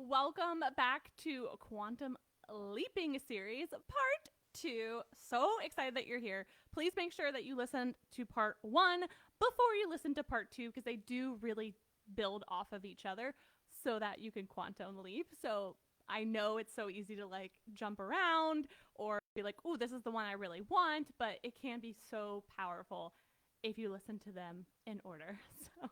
welcome back to Quantum Leaping Series, Part 2. So excited that you're here. Please make sure that you listen to Part 1 before you listen to Part 2 because they do really build off of each other so that you can quantum leap. So I know it's so easy to like jump around or be like, oh, this is the one I really want, but it can be so powerful if you listen to them in order. So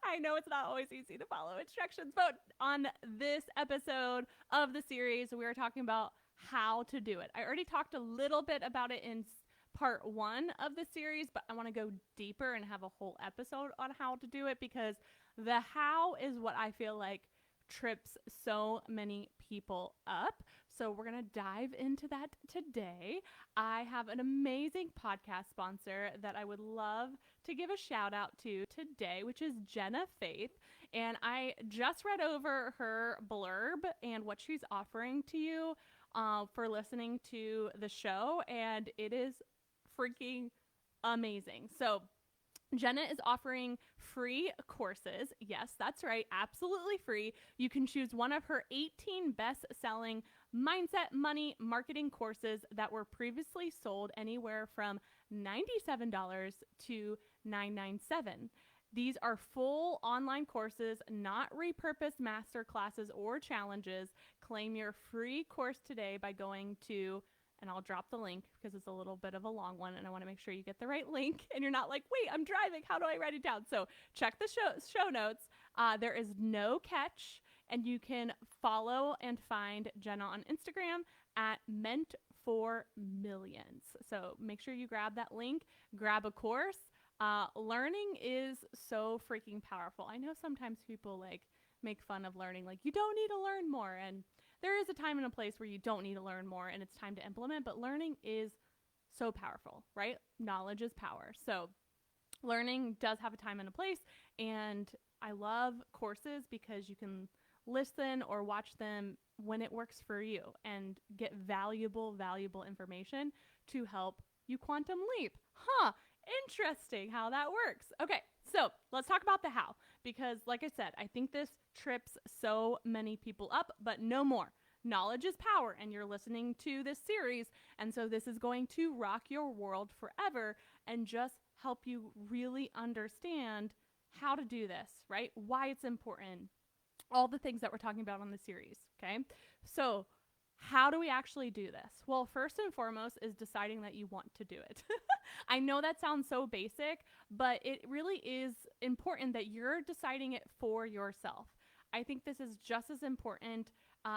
I know it's not always easy to follow instructions, but on this episode of the series, we are talking about how to do it. I already talked a little bit about it in part 1 of the series, but I want to go deeper and have a whole episode on how to do it because the how is what I feel like trips so many people up. So we're going to dive into that today. I have an amazing podcast sponsor that I would love to give a shout out to today, which is Jenna Faith. And I just read over her blurb and what she's offering to you for listening to the show. And it is freaking amazing. So Jenna is offering free courses. Yes, that's right. Absolutely free. You can choose one of her 18 best-selling mindset, money, marketing courses that were previously sold anywhere from $97 to $997. These are full online courses, not repurposed masterclasses or challenges. Claim your free course today by going to, and I'll drop the link because it's a little bit of a long one and I want to make sure you get the right link and you're not like, wait, I'm driving. How do I write it down? So check the show notes. There is no catch and you can follow and find Jenna on Instagram at Meant for Millions. So make sure you grab that link, grab a course. Learning is so freaking powerful. I know sometimes people like make fun of learning, like you don't need to learn more. And there is a time and a place where you don't need to learn more and it's time to implement, but learning is so powerful, right? Knowledge is power. So learning does have a time and a place. And I love courses because you can listen or watch them when it works for you and get valuable information to help you quantum leap. Interesting how that works. Okay, so let's talk about the how, because like I said, I think this trips so many people up, but no more. Knowledge is power, and you're listening to this series, and so this is going to rock your world forever and just help you really understand how to do this, right? Why it's important, all the things that we're talking about on the series, okay? So how do we actually do this? Well, first and foremost is deciding that you want to do it. I know that sounds so basic, but it really is important that you're deciding it for yourself. I think this is just as important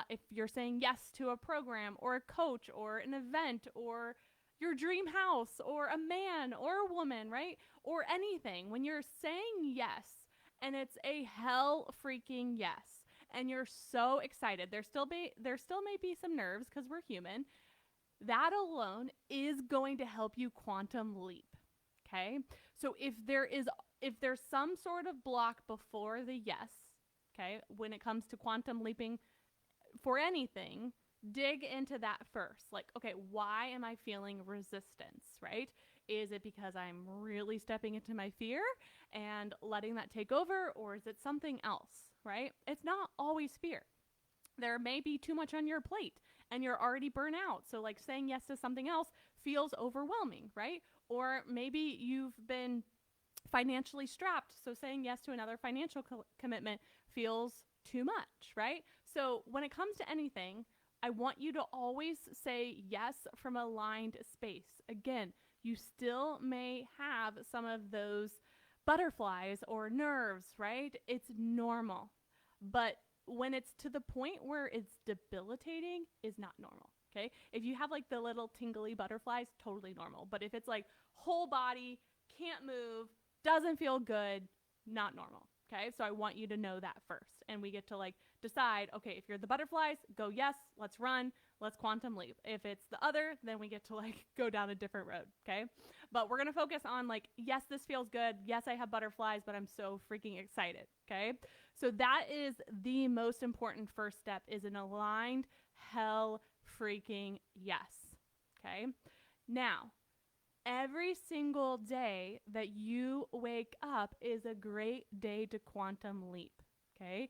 if you're saying yes to a program or a coach or an event or your dream house or a man or a woman, right? Or anything. When you're saying yes and it's a hell freaking yes, and you're so excited, there still may be some nerves because we're human. That alone is going to help you quantum leap. Okay? So if there's some sort of block before the yes, okay, when it comes to quantum leaping for anything, dig into that first. Like, okay, why am I feeling resistance, right? Is it because I'm really stepping into my fear and letting that take over, or is it something else, right? It's not always fear. There may be too much on your plate and you're already burnt out. So like saying yes to something else feels overwhelming, right? Or maybe you've been financially strapped. So saying yes to another financial commitment feels too much, right? So when it comes to anything, I want you to always say yes from a aligned space. Again, you still may have some of those butterflies or nerves, right? It's normal. But when it's to the point where it's debilitating, is not normal, okay? If you have like the little tingly butterflies, totally normal. But if it's like whole body, can't move, doesn't feel good, not normal, okay? So I want you to know that first. And we get to like decide, okay, if you're the butterflies, go yes, let's run, let's quantum leap. If it's the other, then we get to like go down a different road, okay? But we're going to focus on like, yes, this feels good. Yes, I have butterflies, but I'm so freaking excited, okay? So that is the most important first step, is an aligned hell freaking yes, okay? Now, every single day that you wake up is a great day to quantum leap, okay?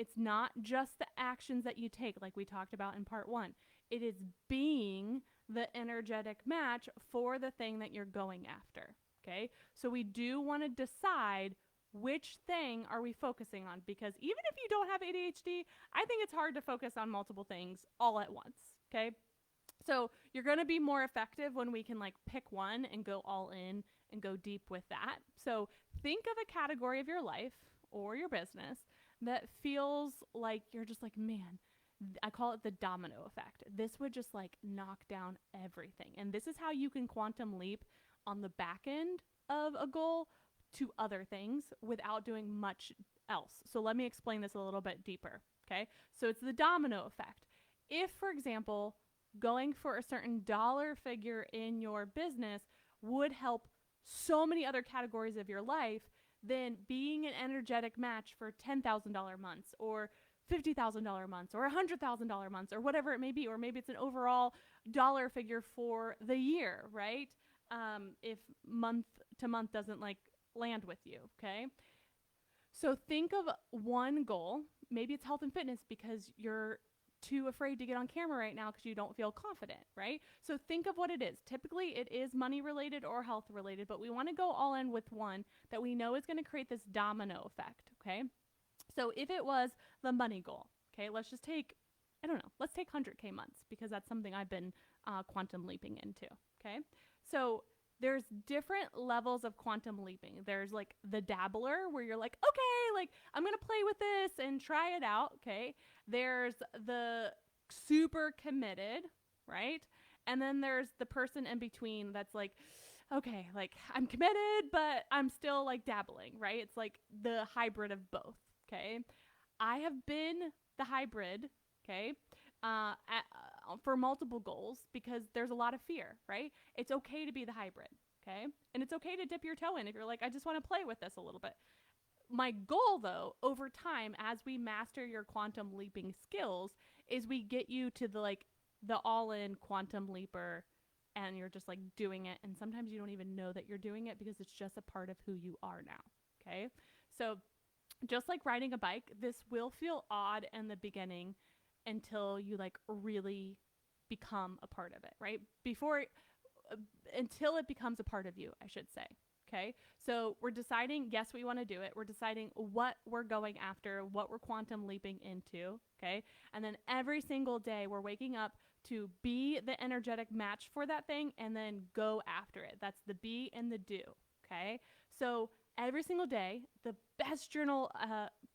It's not just the actions that you take, like we talked about in part 1. It is being the energetic match for the thing that you're going after. Okay? So we do want to decide which thing are we focusing on, because even if you don't have ADHD, I think it's hard to focus on multiple things all at once. Okay? So you're going to be more effective when we can like pick one and go all in and go deep with that. So think of a category of your life or your business that feels like you're just like, man, I call it the domino effect. This would just like knock down everything. And this is how you can quantum leap on the back end of a goal to other things without doing much else. So let me explain this a little bit deeper. Okay. So it's the domino effect. If, for example, going for a certain dollar figure in your business would help so many other categories of your life, then being an energetic match for $10,000 months or $50,000 months or $100,000 months or whatever it may be, or maybe it's an overall dollar figure for the year, right? If month to month doesn't like land with you, okay? So think of one goal. Maybe it's health and fitness because you're too afraid to get on camera right now because you don't feel confident, right? So think of what it is. Typically, it is money related or health related, but we want to go all in with one that we know is going to create this domino effect, okay? So if it was the money goal, okay, let's just take, I don't know, let's take 100K months because that's something I've been quantum leaping into, okay? So there's different levels of quantum leaping. There's like the dabbler where you're like, okay, like I'm going to play with this and try it out, okay? There's the super committed, right? And then there's the person in between that's like, okay, like I'm committed, but I'm still like dabbling, right? It's like the hybrid of both, okay? I have been the hybrid, okay, for multiple goals because there's a lot of fear, right? It's okay to be the hybrid, okay? And it's okay to dip your toe in if you're like, I just want to play with this a little bit. My goal, though, over time, as we master your quantum leaping skills, is we get you to the all-in quantum leaper, and you're just like doing it. And sometimes you don't even know that you're doing it because it's just a part of who you are now. Okay. So just like riding a bike, this will feel odd in the beginning until you like really become a part of it, right? Until it becomes a part of you, I should say. Okay. So we're deciding, yes, we want to do it. We're deciding what we're going after, what we're quantum leaping into. Okay. And then every single day we're waking up to be the energetic match for that thing and then go after it. That's the be and the do. Okay. So every single day, the best journal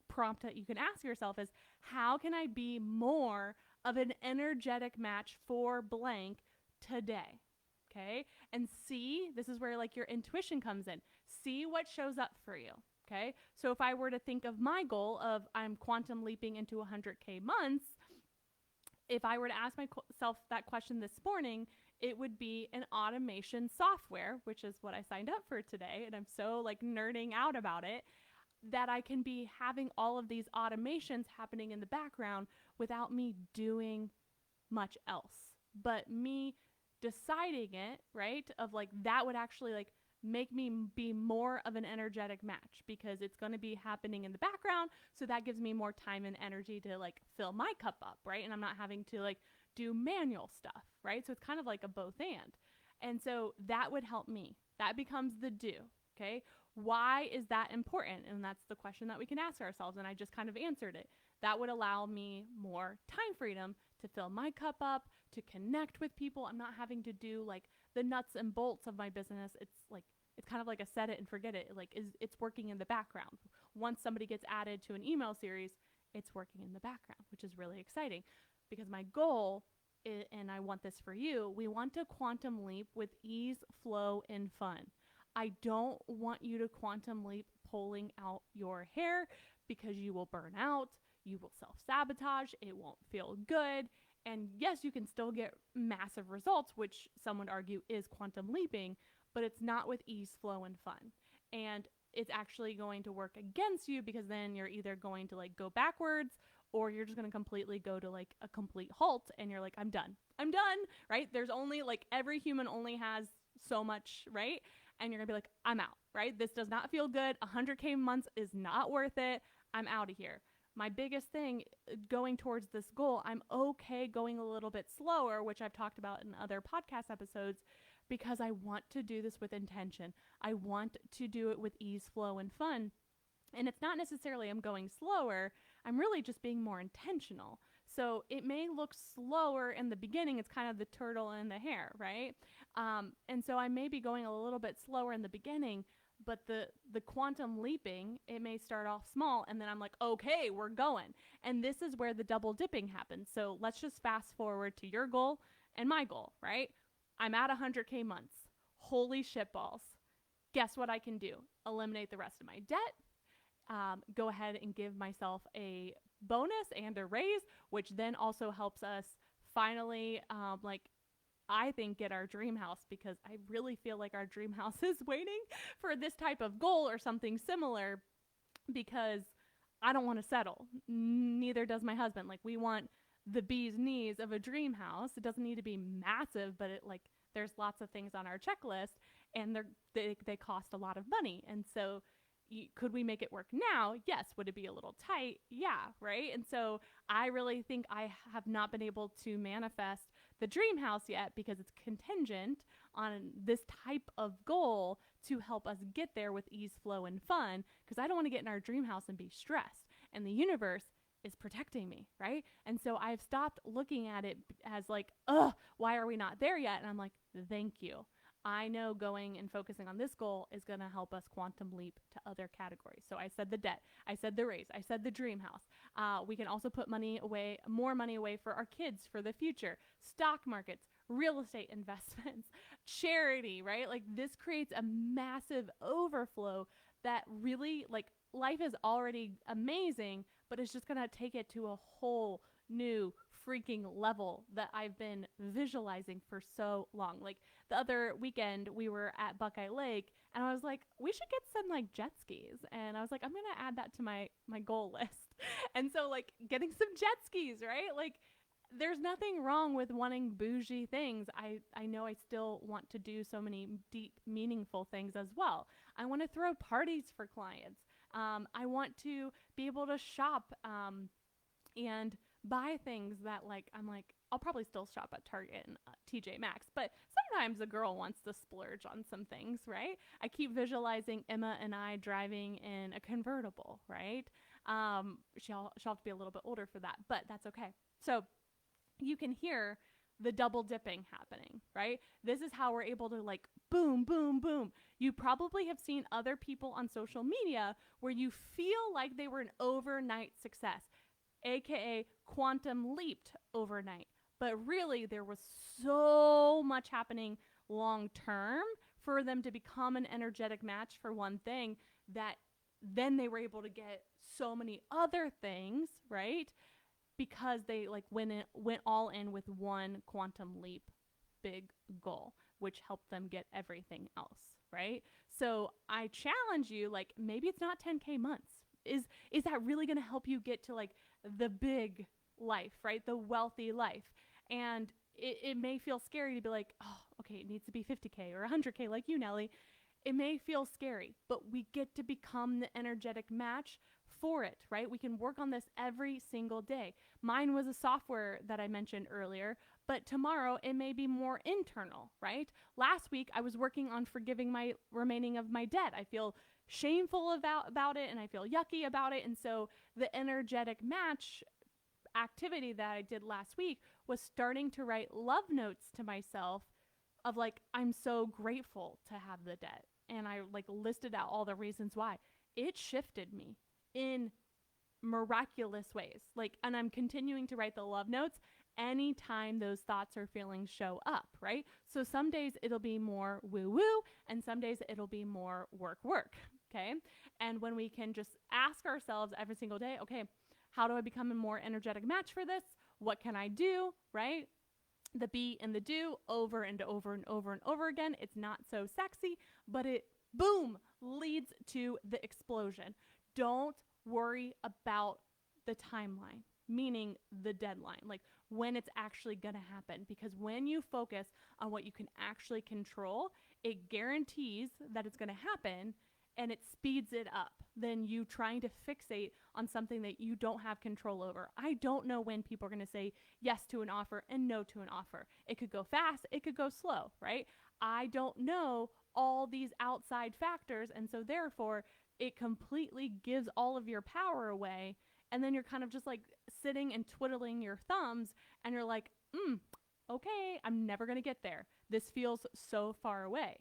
prompt that you can ask yourself is, how can I be more of an energetic match for blank today? Okay. And see, this is where like your intuition comes in. See what shows up for you. Okay. So if I were to think of my goal of I'm quantum leaping into 100K months, if I were to ask myself that question this morning, it would be an automation software, which is what I signed up for today. And I'm so like nerding out about it, that I can be having all of these automations happening in the background without me doing much else, but me deciding it, right? Of like, that would actually like make me be more of an energetic match because it's going to be happening in the background. So that gives me more time and energy to like fill my cup up, right? And I'm not having to like do manual stuff, right? So it's kind of like a both and so that would help me. That becomes the do, okay? Why is that important? And that's the question that we can ask ourselves. And I just kind of answered it. That would allow me more time freedom to fill my cup up, to connect with people. I'm not having to do like the nuts and bolts of my business. It's kind of like a set it and forget it. It's working in the background. Once somebody gets added to an email series, it's working in the background, which is really exciting because my goal is, and I want this for you, we want to quantum leap with ease, flow, and fun. I don't want you to quantum leap pulling out your hair because you will burn out, you will self-sabotage, it won't feel good. And yes, you can still get massive results, which some would argue is quantum leaping, but it's not with ease, flow, and fun. And it's actually going to work against you because then you're either going to like go backwards or you're just going to completely go to like a complete halt and you're like, I'm done, right? There's only like every human only has so much, right? And you're gonna be like, I'm out, right? This does not feel good. 100K months is not worth it. I'm out of here. my biggest thing going towards this goal, I'm okay going a little bit slower, which I've talked about in other podcast episodes, because I want to do this with intention. I want to do it with ease, flow, and fun. And it's not necessarily I'm going slower. I'm really just being more intentional. So it may look slower in the beginning. It's kind of the turtle and the hare, right? And so I may be going a little bit slower in the beginning, but the quantum leaping, it may start off small, and then I'm like, okay, we're going. And this is where the double dipping happens. So let's just fast forward to your goal and my goal, right? I'm at 100K months. Holy shitballs. Guess what I can do? Eliminate the rest of my debt. Go ahead and give myself a bonus and a raise, which then also helps us finally, I think, get our dream house, because I really feel like our dream house is waiting for this type of goal or something similar, because I don't want to settle. Neither does my husband. Like, we want the bee's knees of a dream house. It doesn't need to be massive, but there's lots of things on our checklist, and they cost a lot of money. And so could we make it work now? Yes. Would it be a little tight? Yeah. Right. And so I really think I have not been able to manifest the dream house yet, because it's contingent on this type of goal to help us get there with ease, flow, and fun, because I don't want to get in our dream house and be stressed. And the universe is protecting me, right? And so I've stopped looking at it as like, why are we not there yet? And I'm like, thank you. I know going and focusing on this goal is going to help us quantum leap to other categories. So I said the debt, I said the raise, I said the dream house. We can also put more money away for our kids for the future, stock markets, real estate investments, charity, right? Like, this creates a massive overflow that really, like, life is already amazing, but it's just going to take it to a whole new freaking level that I've been visualizing for so long. Like, the other weekend we were at Buckeye Lake, and I was like, we should get some like jet skis. And I was like, I'm going to add that to my goal list. And so, like, getting some jet skis, right? Like, there's nothing wrong with wanting bougie things. I know I still want to do so many deep, meaningful things as well. I want to throw parties for clients. I want to be able to shop and buy things that, like, I'm like, I'll probably still shop at Target and TJ Maxx, but sometimes a girl wants to splurge on some things, right? I keep visualizing Emma and I driving in a convertible, right? She'll have to be a little bit older for that, but that's okay. So you can hear the double dipping happening, right? This is how we're able to, like, boom, boom, boom. You probably have seen other people on social media where you feel like they were an overnight success, aka quantum leaped overnight. But really, there was so much happening long term for them to become an energetic match for one thing, that then they were able to get so many other things, right? Because they, like, went all in with one quantum leap big goal, which helped them get everything else, right? So I challenge you, like, maybe it's not 10K months. Is that really going to help you get to, like, the big life, right? The wealthy life. And it may feel scary to be like, oh, okay, it needs to be 50K or 100K like you, Nellie. It may feel scary, but we get to become the energetic match for it, right? We can work on this every single day. Mine was a software that I mentioned earlier, but tomorrow it may be more internal, right? Last week I was working on forgiving my remaining of my debt. I feel shameful about it, and I feel yucky about it. And so the energetic match activity that I did last week was starting to write love notes to myself of, like, I'm so grateful to have the debt. And I, like, listed out all the reasons why. It shifted me in miraculous ways. Like, and I'm continuing to write the love notes anytime those thoughts or feelings show up, right? So some days it'll be more woo woo, and some days it'll be more work. Okay. And when we can just ask ourselves every single day, okay, how do I become a more energetic match for this? What can I do? Right? The be and the do over and over and over and over again. It's not so sexy, but it, boom, leads to the explosion. Don't worry about the timeline, meaning the deadline, like when it's actually going to happen. Because when you focus on what you can actually control, it guarantees that it's going to happen. and it speeds it up than you trying to fixate on something that you don't have control over. I don't know when people are going to say yes to an offer and no to an offer. It could go fast, it could go slow, right? I don't know all these outside factors, and so therefore it completely gives all of your power away, and then you're kind of just like sitting and twiddling your thumbs, and you're like, okay, I'm never going to get there. This feels so far away.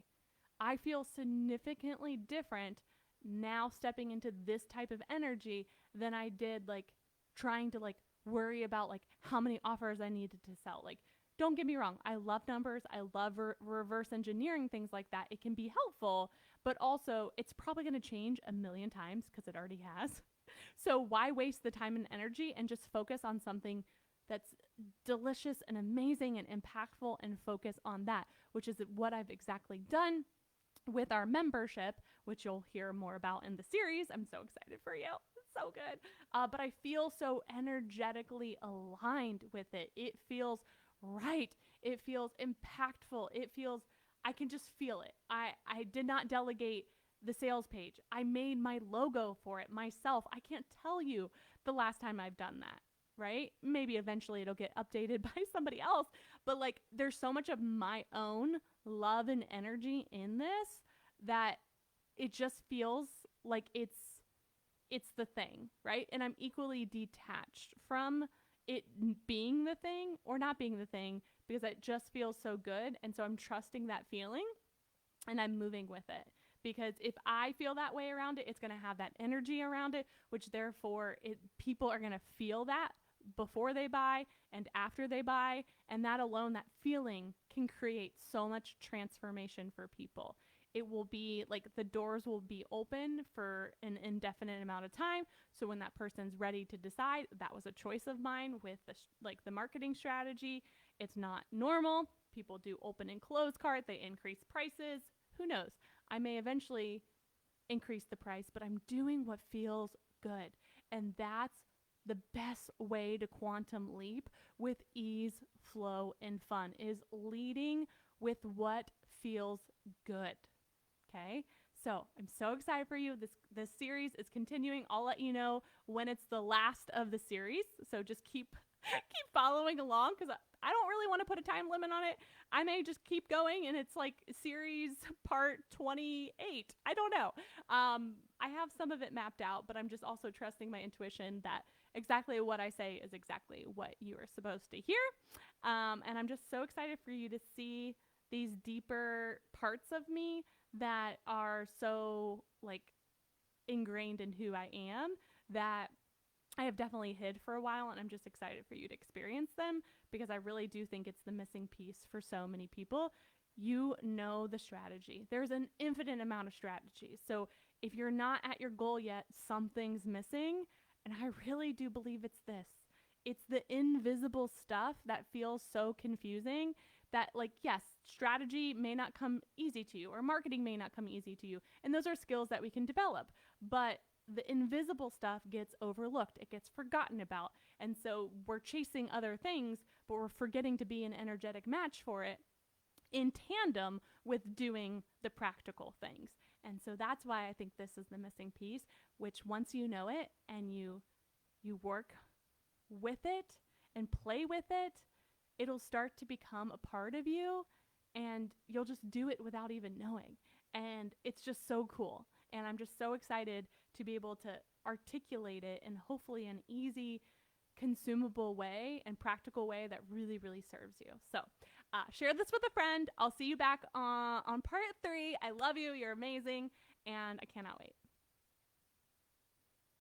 I feel significantly different now stepping into this type of energy than I did like trying to like worry about like how many offers I needed to sell. Like, don't get me wrong, I love numbers, I love reverse engineering things like that. It can be helpful, but also it's probably going to change a million times because it already has. So why waste the time and energy and just focus on something that's delicious and amazing and impactful, and focus on that, which is what I've exactly done with our membership, which you'll hear more about in the series. I'm so excited for you. It's so good. But I feel so energetically aligned with it. It feels right. It feels impactful. It feels, I can just feel it. I did not delegate the sales page. I made my logo for it myself. I can't tell you the last time I've done that, right? Maybe eventually it'll get updated by somebody else, but like there's so much of my own love and energy in this that it just feels like it's the thing, right? And I'm equally detached from it being the thing or not being the thing, because it just feels so good. And so I'm trusting that feeling and I'm moving with it, because if I feel that way around it, it's going to have that energy around it, which therefore people are going to feel that before they buy and after they buy. And that alone, that feeling can create so much transformation for people. It will be like the doors will be open for an indefinite amount of time. So when that person's ready to decide, that was a choice of mine with the marketing strategy. It's not normal. People do open and close cart. They increase prices. Who knows? I may eventually increase the price, but I'm doing what feels good. And that's the best way to quantum leap with ease, flow, and fun, is leading with what feels good. Okay, so I'm so excited for you. This series is continuing. I'll let you know when it's the last of the series. So just keep following along, because I don't really want to put a time limit on it. I may just keep going and it's like series part 28. I don't know. I have some of it mapped out, but I'm just also trusting my intuition that exactly what I say is exactly what you are supposed to hear. And I'm just so excited for you to see these deeper parts of me that are so like ingrained in who I am, that I have definitely hid for a while, and I'm just excited for you to experience them, because I really do think it's the missing piece for so many people. You know the strategy. There's an infinite amount of strategies. So if you're not at your goal yet, something's missing, and I really do believe it's this. It's the invisible stuff that feels so confusing that, like, yes, strategy may not come easy to you, or marketing may not come easy to you. And those are skills that we can develop. But the invisible stuff gets overlooked. It gets forgotten about. And so we're chasing other things, but we're forgetting to be an energetic match for it in tandem with doing the practical things. And so that's why I think this is the missing piece, which once you know it and you work with it and play with it, it'll start to become a part of you, and you'll just do it without even knowing. And it's just so cool. And I'm just so excited to be able to articulate it in hopefully an easy, consumable way and practical way that really, really serves you. So share this with a friend. I'll see you back on part 3. I love you. You're amazing. And I cannot wait.